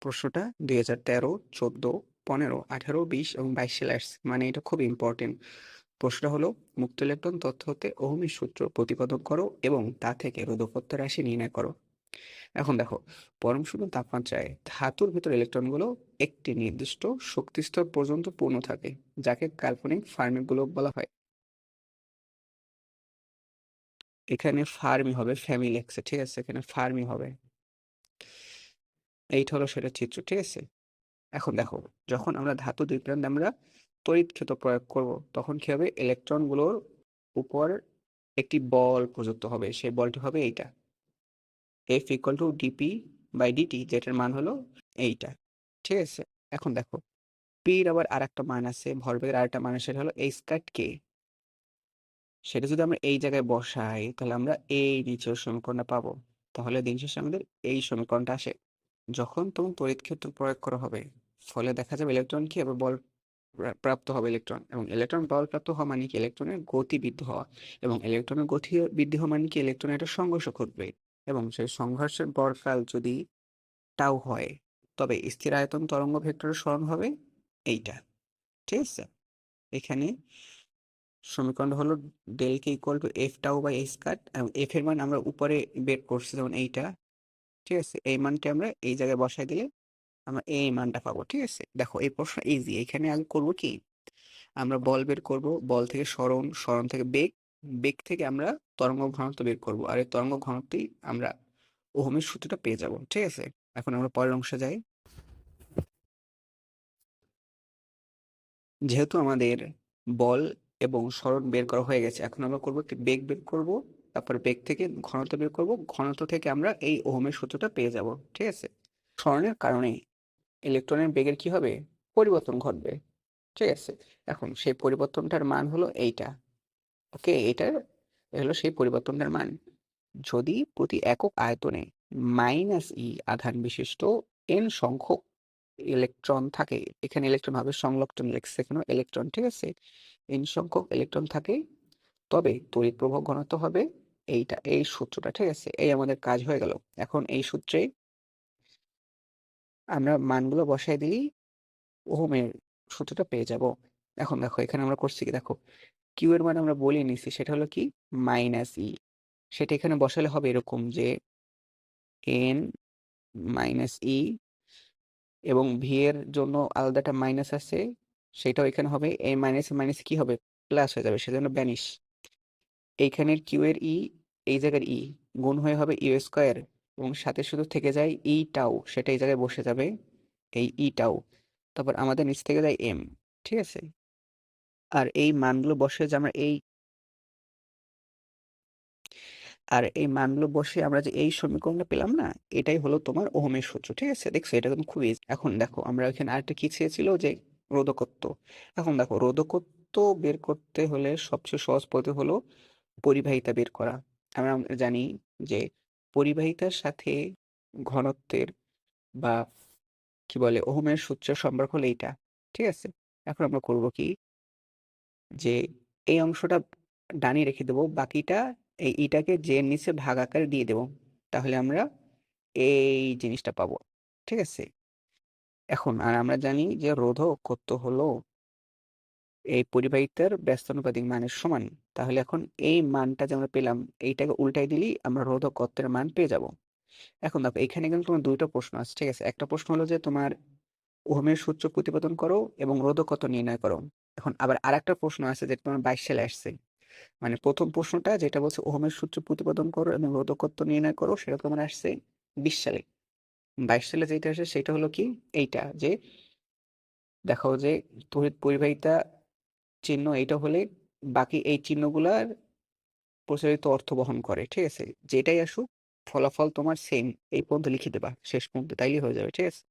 প্রশ্নটা 2013, 14, 15, 18, 20 এবং 22 সালে আসছে, মানে এটা খুব ইম্পর্টেন্ট। প্রশ্নটা হলো মুক্ত ইলেকট্রন তথ্য হতে ওহমের সূত্র প্রতিপাদন করো এবং তা থেকে রোধকত্ব রাশি নির্ণয় করো। এখন দেখো, পরম শূন্য তাপমাত্রায় ধাতুর ভিতর ইলেকট্রনগুলো একটি নির্দিষ্ট শক্তিস্তর পর্যন্ত পূর্ণ থাকে, যাকে কাল্পনিক ফার্মি গোলক বলা হয়। এখানে ফার্মি হবে, ফ্যামিলি লেখছে, ঠিক আছে, এখানে ফার্মি হবে। এইটা হলো সেটা চিত্র, ঠিক আছে। এখন দেখো, যখন আমরা ধাতু দুই প্রান্তে আমরা তড়িৎ ক্ষেত্র প্রয়োগ করব, তখন কি হবে, ইলেকট্রনগুলোর উপর একটি বল প্রযুক্ত হবে, সেই বলটি হবে এইটা, F equal to DP by DT, যেটার মান হলো এইটা, ঠিক আছে। এখন দেখো, পির আবার আর একটা মান আছে, ভরবেগের আর একটা মান আছে, সেটা হলো এই স্কাট কে। সেটা যদি আমরা এই জায়গায় বসাই, তাহলে আমরা এই নিচের সমীকরণটা পাবো। তাহলে দিন শেষে আমাদের এই সমীকরণটা আসে। যখন তোমার তড়িৎ ক্ষেত্র প্রয়োগ করা হবে, ফলে দেখা যাবে ইলেকট্রন কি হবে, বল প্রাপ্ত হবে ইলেকট্রন, এবং ইলেকট্রন বল প্রাপ্ত হওয়া মানে কি, ইলেকট্রনের গতি বৃদ্ধি হওয়া, এবং ইলেকট্রনের গতি বৃদ্ধি হওয়া মানে কি, ইলেকট্রনের একটা সংঘর্ষ ঘটবে, এবং সেই সংঘর্ষের বর্গাকার যদি টাউ হয়, তবে স্থির আয়তন তরঙ্গ ভেক্টরের সরণ হবে এইটা, ঠিক আছে। এখানে সমীকরণ হলো del K equal to F tau by S cut, এবং এফ এর মান আমরা উপরে বের করছি যেমন এইটা, ঠিক আছে। এই মানটা আমরা এই জায়গায় বসাই দিলে আমরা এই মানটা পাবো, ঠিক আছে। দেখো, এই প্রশ্ন ইজি। এখানে আগে করবো কি, আমরা বল বের করব, বল থেকে সরণ, সরণ থেকে বেগ, বেগ থেকে আমরা তরঙ্গ ঘনত্ব বের করব, আর এই তরঙ্গ ঘনত্বই আমরা ওহমের সূত্রটা পেয়ে যাব, ঠিক আছে। এখন আমরা পরের অংশে যাই। যেহেতু আমাদের বল এবং সরণ বের করা হয়ে গেছে, এখন আমরা করবো কি, বেগ বের করব, তারপর বেগ থেকে ঘনত্ব বের করব, ঘনত্ব থেকে আমরা এই ওহমের সূত্রটা পেয়ে যাব, ঠিক আছে। সরণের কারণে ইলেকট্রনের বেগের কি হবে, পরিবর্তন ঘটবে, ঠিক আছে। এখন সেই পরিবর্তনটার মান হলো এইটা, ওকে। এটার হলো সেই পরিবর্তনটার মান। যদি প্রতি একক আয়তনে -e আধান বিশিষ্ট n সংখ্যক ইলেকট্রন থাকে, এখানে ইলেকট্রন হবে সংলগ্ন লেখছে, এখানে ইলেকট্রন, ঠিক আছে, n সংখ্যক ইলেকট্রন থাকে, তবে তড়িৎ প্রবাহ ঘনত্ব হবে এইটা, এই সূত্রটা, ঠিক আছে। এই আমাদের কাজ হয়ে গেল। এখন এই সূত্রে আমরা মানগুলো বসাই দিই, ওহমের সূত্রটা পেয়ে যাব। এখন দেখো, এখানে আমরা করছি কি, দেখো, কিউ এর মান আমরা বলে নিছি, সেটা হলো কি, -e। সেটা এখানে বসালে হবে এরকম যে n -e, এবং ভি এর জন্য আলাদা একটা মাইনাস আছে, সেটাও এখানে হবে, এই মাইনাস মাইনাস কি হবে, প্লাস হয়ে যাবে, সেজন্য ব্যানিশ। এইখানের কিউ এর ই, এই জায়গার ই গুণ হয়ে হবে ইউ স্কোয়ার, এবং সাথে শুধু থেকে যায় ই টাউ, সেটা এই জায়গায় বসে যাবে, এই ই টাউ। তারপর আমাদের নিচ থেকে যায় এম, ঠিক আছে। আর এই মানগুলো বসে যে আমরা এই, আর এই মানগুলো বসে আমরা যে এই সমীকরণটা পেলাম না, এটাই হলো তোমার ওহমের সূত্র, ঠিক আছে। দেখছো, এটা কিন্তু খুব ইজি। এখন দেখো, আমরা এখানে আরেকটা কি চেয়েছিল, যে রোধকত্ব। এখন দেখো, রোধকত্ব বের করতে হলে সবচেয়ে সহজ পদ্ধতি হলো পরিবাহিতা বের করা। আমরা জানি যে পরিবাহিতার সাথে ঘনত্বের বা কি বলে ওহমের সূত্রের সম্পর্ক হলো এইটা, ঠিক আছে। এখন আমরা করব কি, যে এই অংশটা ডানে রেখে দেবো, বাকিটা এই ইটাকে যে এর নিচে ভাগ আকারে দিয়ে দেবো, তাহলে আমরা এই জিনিসটা পাবো, ঠিক আছে। এখন আর আমরা জানি যে রোধক কত হলো এই পরিবাহিতার ব্যস্তানুপাতিক মানের সমান। তাহলে এখন এই মানটা যে আমরা পেলাম, এইটাকে উল্টাই দিলেই আমরা রোধক কত্তের মান পেয়ে যাব। এখন দেখো, এখানে কিন্তু তোমার দুইটা প্রশ্ন আছে, ঠিক আছে। একটা প্রশ্ন হলো যে তোমার ওহমের সূত্র প্রতিপাদন করো এবং রোধক কত নির্ণয় করো। এখন আবার আরেকটা প্রশ্ন আছে, যেটা তোমার 22 সালে আসছে। মানে প্রথম প্রশ্নটা যেটা বলছে ওহমের সূত্র প্রতিপাদন করো এবং রোধকত্ব নির্ণয় করো, সেটা তোমার আসছে 20 সালে। 22 সালে যেটা আসে সেটা হলো কি, এইটা, যে দেখো যে তড়িৎ পরিবাহিতা চিহ্ন এইটা হলে বাকি এই চিহ্নগুলার প্রচারিত অর্থ বহন করে, ঠিক আছে। যেটাই আসুক, ফলাফল তোমার সেম, এই পর্যন্ত লিখে দেবা শেষ পর্যন্ত, তাইলে হয়ে যাবে, ঠিক আছে।